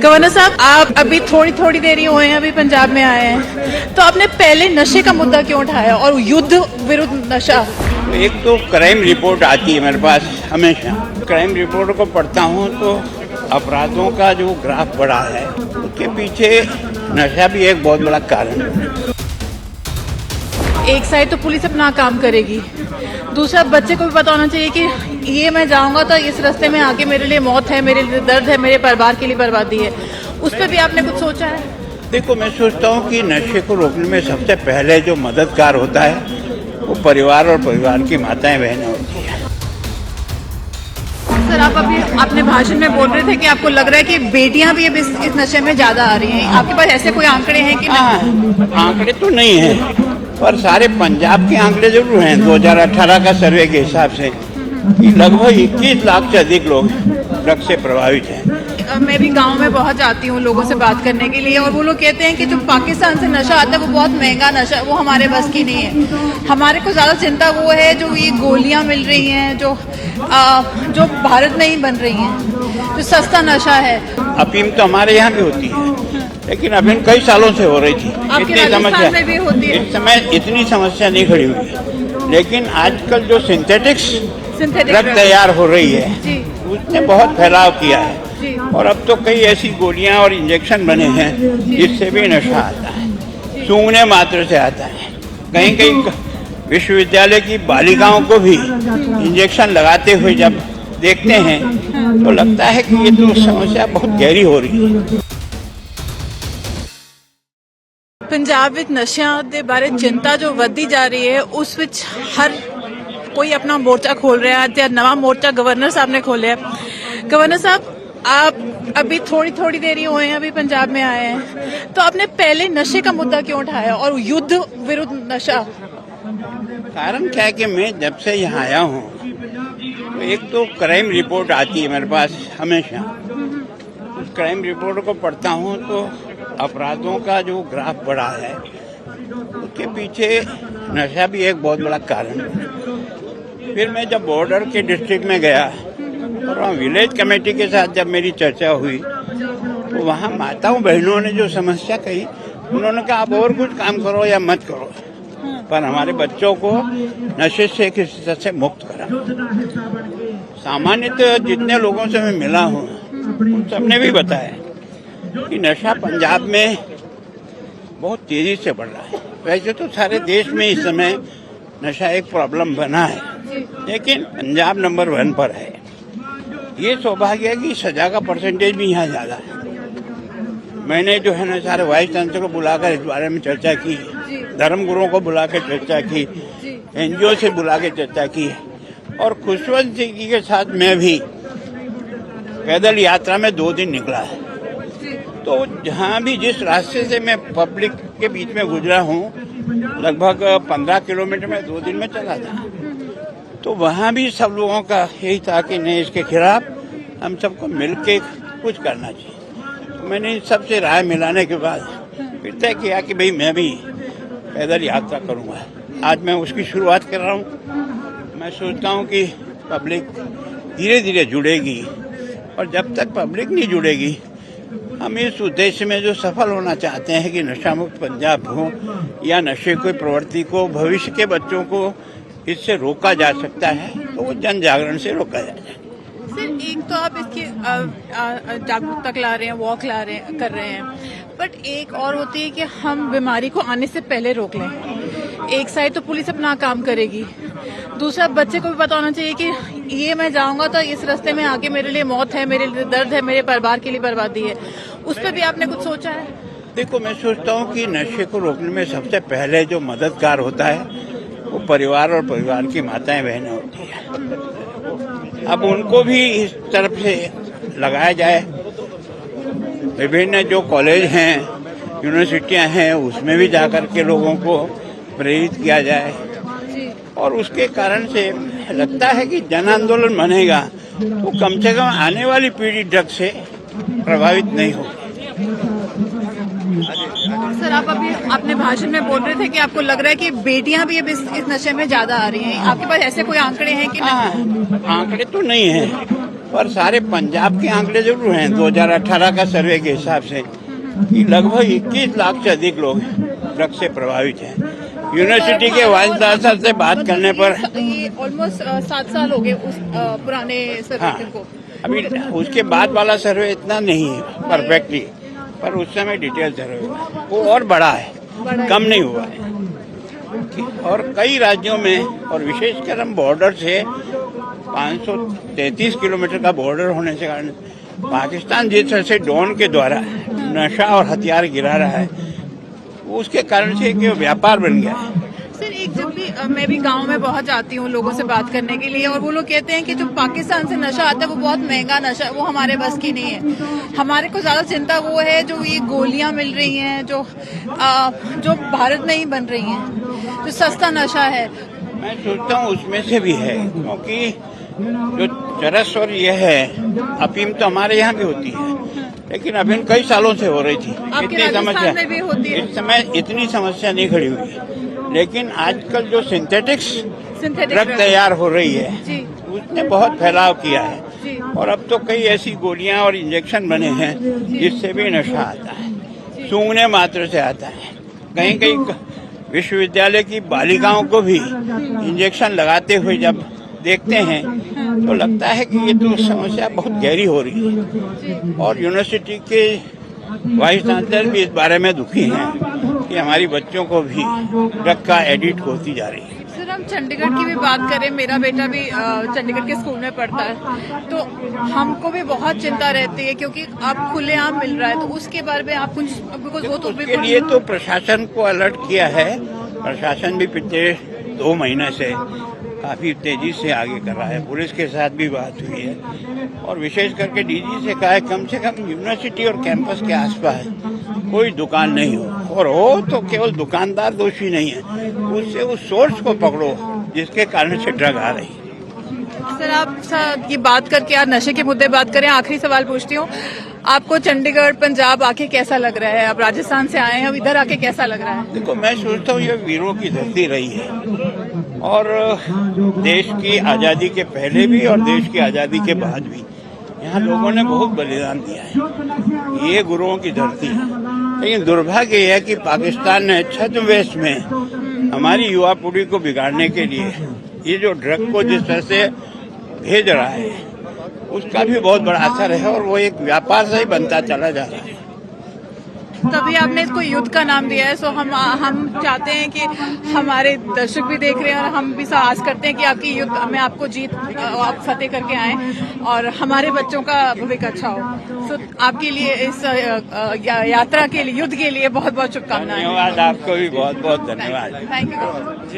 Governor साहब, आप अभी थोड़ी देर ही हुए हैं, अभी पंजाब में आए हैं, तो आपने पहले नशे का मुद्दा क्यों उठाया और युद्ध विरुद्ध नशा? एक तो क्राइम रिपोर्ट आती है मेरे पास हमेशा। क्राइम रिपोर्ट को पढ़ता हूँ तो अपराधों का जो ग्राफ बढ़ा है उसके पीछे नशा भी एक बहुत बड़ा कारण है। एक साइड तो पुलिस अपना काम करेगी, दूसरा बच्चे को भी पता होना चाहिए कि ये मैं जाऊंगा तो इस रास्ते में आके मेरे लिए मौत है, मेरे लिए दर्द है, मेरे परिवार के लिए बर्बादी है। उस पर भी आपने कुछ सोचा है? देखो, मैं सोचता हूँ कि नशे को रोकने में सबसे पहले जो मददगार होता है वो परिवार और परिवार की माताएं बहनें होती है। सर, आप अभी अपने भाषण में बोल रहे थे कि आपको लग रहा है कि बेटियां भी अब इस नशे में ज्यादा आ रही हैं। आपके पास ऐसे कोई आंकड़े हैं कि नहीं? आंकड़े तो नहीं हैं, पर सारे पंजाब के आंकड़े जरूर हैं। 2018 का सर्वे के हिसाब से कि लगभग 21 लाख से अधिक लोग ड्रग्स से प्रभावित हैं। मैं भी गांव में बहुत जाती हूँ लोगों से बात करने के लिए, और वो लोग कहते हैं कि जो पाकिस्तान से नशा आता है वो बहुत महंगा नशा, वो हमारे बस की नहीं है। हमारे को ज़्यादा चिंता वो है जो ये गोलियाँ मिल रही हैं, जो भारत में ही बन रही हैं, जो सस्ता नशा है। अफीम तो हमारे यहाँ भी होती है, लेकिन अफीम कई सालों से हो रही थी। आपके राजस्थान में भी होती है? इस समय इतनी समस्या नहीं खड़ी हुई, लेकिन आजकल जो सिंथेटिक ड्रग तैयार हो रही है उसने बहुत फैलाव किया है। और अब तो कई ऐसी गोलियां और इंजेक्शन बने हैं जिससे भी नशा आता है, सूंघने मात्र से आता है। कहीं कहीं विश्वविद्यालय की बालिकाओं को भी इंजेक्शन लगाते हुए जब देखते हैं तो लगता है कि ये तो समस्या बहुत गहरी हो रही है। पंजाब विच नशिਆਂ ਦੇ ਬਾਰੇ चिंता जो ਵੱਧਦੀ जा रही है, उस विच हर कोई अपना मोर्चा खोल रहा है। आज नवा मोर्चा गवर्नर साहब ने खोलिया। गवर्नर साहब, आप अभी थोड़ी देर ही हुए हैं, अभी पंजाब में आए हैं, तो आपने पहले नशे का मुद्दा क्यों उठाया और युद्ध विरुद्ध नशा? कारण क्या है कि मैं जब से यहाँ आया हूँ तो एक तो क्राइम रिपोर्ट आती है मेरे पास हमेशा। उस क्राइम रिपोर्ट को पढ़ता हूँ तो अपराधों का जो ग्राफ बढ़ा है उसके पीछे नशा भी एक बहुत बड़ा कारण है। फिर मैं जब बॉर्डर के डिस्ट्रिक्ट में गया और वहाँ विलेज कमेटी के साथ जब मेरी चर्चा हुई तो वहाँ माताओं बहनों ने जो समस्या कही, उन्होंने कहा आप और कुछ काम करो या मत करो, पर हमारे बच्चों को नशे से किसी तरह से मुक्त करा। सामान्यतः जितने लोगों से मैं मिला हूँ उन सबने भी बताया कि नशा पंजाब में बहुत तेजी से बढ़ रहा है। वैसे तो सारे देश में इस समय नशा एक प्रॉब्लम बना है, लेकिन पंजाब नंबर 1 पर है। ये सौभाग्य है कि सजा का परसेंटेज भी यहाँ ज़्यादा है। मैंने जो है ना सारे वाइस चांसलर को बुलाकर इस बारे में चर्चा की, धर्मगुरुओं को बुला के चर्चा की, NGO से बुला के चर्चा की, और खुशवंत सिंह जी के साथ मैं भी पैदल यात्रा में 2 दिन निकला है। तो जहाँ भी जिस रास्ते से मैं पब्लिक के बीच में गुजरा हूँ, लगभग 15 किलोमीटर में 2 दिन में चला था, तो वहाँ भी सब लोगों का यही था कि नहीं, इसके खिलाफ हम सबको मिलके कुछ करना चाहिए। तो मैंने इन सबसे राय मिलाने के बाद फिर तय किया कि भाई मैं भी पैदल यात्रा करूँगा। आज मैं उसकी शुरुआत कर रहा हूँ। मैं सोचता हूँ कि पब्लिक धीरे धीरे जुड़ेगी, और जब तक पब्लिक नहीं जुड़ेगी हम इस उद्देश्य में जो सफल होना चाहते हैं कि नशा मुक्त पंजाब हो या नशे की प्रवृत्ति को भविष्य के बच्चों को इससे रोका जा सकता है, तो वो जन जागरण से रोका जाए। सर, एक तो आप इसकी जागरूकता ला रहे हैं, वॉक कर रहे हैं, बट एक और होती है कि हम बीमारी को आने से पहले रोक लें। एक साइड तो पुलिस अपना काम करेगी, दूसरा बच्चे को भी पता होना चाहिए कि ये मैं जाऊंगा तो इस रास्ते में आके मेरे लिए मौत है, मेरे लिए दर्द है, मेरे परिवार के लिए बर्बादी है। उस पर भी आपने कुछ सोचा है? देखो, मैं सोचता हूँ कि नशे को रोकने में सबसे पहले जो मददगार होता है वो परिवार और परिवार की माताएं बहनें होती है। अब उनको भी इस तरफ से लगाया जाए। विभिन्न जो कॉलेज हैं, यूनिवर्सिटियां हैं, उसमें भी जाकर के लोगों को प्रेरित किया जाए, और उसके कारण से लगता है कि जन आंदोलन बनेगा तो कम से कम आने वाली पीढ़ी ड्रग्स से प्रभावित नहीं होगी। सर, आप अभी अपने भाषण में बोल रहे थे कि आपको लग रहा है कि बेटियां भी अब इस नशे में ज्यादा आ रही हैं। आपके पास ऐसे कोई आंकड़े हैं कि नहीं? आंकड़े तो नहीं हैं, पर सारे पंजाब के आंकड़े जरूर हैं 2018 का सर्वे के हिसाब से कि लगभग 21 लाख से अधिक लोग ड्रग्स से प्रभावित हैं। यूनिवर्सिटी के वाइस चांसलर से बात करने पर ये ऑलमोस्ट 7 साल हो गए उस पुराने सर्वे को। अभी उसके बाद वाला सर्वे इतना नहीं है परफेक्टली, पर उस समय डिटेल सर्वे हुआ वो और बड़ा है, कम नहीं हुआ है। और कई राज्यों में और विशेषकर हम बॉर्डर से 533 किलोमीटर का बॉर्डर होने के कारण पाकिस्तान जिस तरह से ड्रोन के द्वारा नशा और हथियार गिरा रहा है, वो उसके कारण से कि व्यापार बन गया है। सर एक जब भी मैं भी गांव में बहुत जाती हूँ लोगों से बात करने के लिए, और वो लोग कहते हैं कि जो पाकिस्तान से नशा आता है वो बहुत महंगा नशा, वो हमारे बस की नहीं है। हमारे को ज्यादा चिंता वो है जो ये गोलियां मिल रही हैं जो भारत में ही बन रही हैं, जो सस्ता नशा है। मैं सोचता हूँ उसमें से भी है, क्योंकि जो चरस और ये है अफीम तो हमारे यहाँ भी होती है, लेकिन अफीम कई सालों से हो रही थी। इतनी समस्या में भी होती है। इस समय इतनी समस्या नहीं खड़ी हुई, लेकिन आजकल जो सिंथेटिक ड्रग तैयार हो रही है उसने बहुत फैलाव किया है, और अब तो कई ऐसी गोलियां और इंजेक्शन बने हैं जिससे भी नशा आता है, सूंघने मात्र से आता है। कहीं कहीं विश्वविद्यालय की बालिकाओं को भी इंजेक्शन लगाते हुए जब देखते हैं तो लगता है कि ये तो समस्या बहुत गहरी हो रही है। और यूनिवर्सिटी के वाइस चांसलर भी इस बारे में दुखी हैं कि हमारी बच्चों को भी ड्रग का एडिक्ट होती जा रही है। सर हम चंडीगढ़ की भी बात करें, मेरा बेटा भी चंडीगढ़ के स्कूल में पढ़ता है, तो हमको भी बहुत चिंता रहती है क्योंकि अब खुलेआम मिल रहा है, तो उसके बारे में आप कुछ वो तो उसके लिए तो प्रशासन को अलर्ट किया है। प्रशासन भी पिछले 2 महीने से काफी तेजी से आगे कर रहा है। पुलिस के साथ भी बात हुई है और विशेष करके डीजी से कहा है कम से कम यूनिवर्सिटी और कैंपस के आसपास कोई दुकान नहीं हो, और हो तो केवल दुकानदार दोषी नहीं है, उससे उस सोर्स को पकड़ो जिसके कारण से ड्रग आ रही है। सर आप ये बात करके यार नशे के मुद्दे बात करें, आखिरी सवाल पूछती हूँ, आपको चंडीगढ़ पंजाब आके कैसा लग रहा है? आप राजस्थान से आए हैं, अब इधर आके कैसा लग रहा है? देखो मैं सोचता हूँ ये वीरों की धरती रही है, और देश की आजादी के पहले भी और देश की आजादी के बाद भी यहाँ लोगों ने बहुत बलिदान दिया है। ये गुरुओं की धरती है, लेकिन दुर्भाग्य यह है कि पाकिस्तान ने छद्मवेश में हमारी युवा पीढ़ी को बिगाड़ने के लिए ये जो ड्रग को जिस तरह से भेज रहा है उसका भी बहुत बड़ा असर है, और वो एक व्यापार से ही बनता चला जा रहा है। तभी आपने इसको युद्ध का नाम दिया है। सो हम चाहते हैं कि हमारे दर्शक भी देख रहे हैं और हम भी आस करते हैं कि आपकी युद्ध में आपको आप फतेह करके आए और हमारे बच्चों का भविष्य अच्छा हो। सो आपके लिए इस यात्रा के लिए, युद्ध के लिए बहुत बहुत शुभकामनाएं। धन्यवाद, आपको भी बहुत बहुत धन्यवाद। Thank you.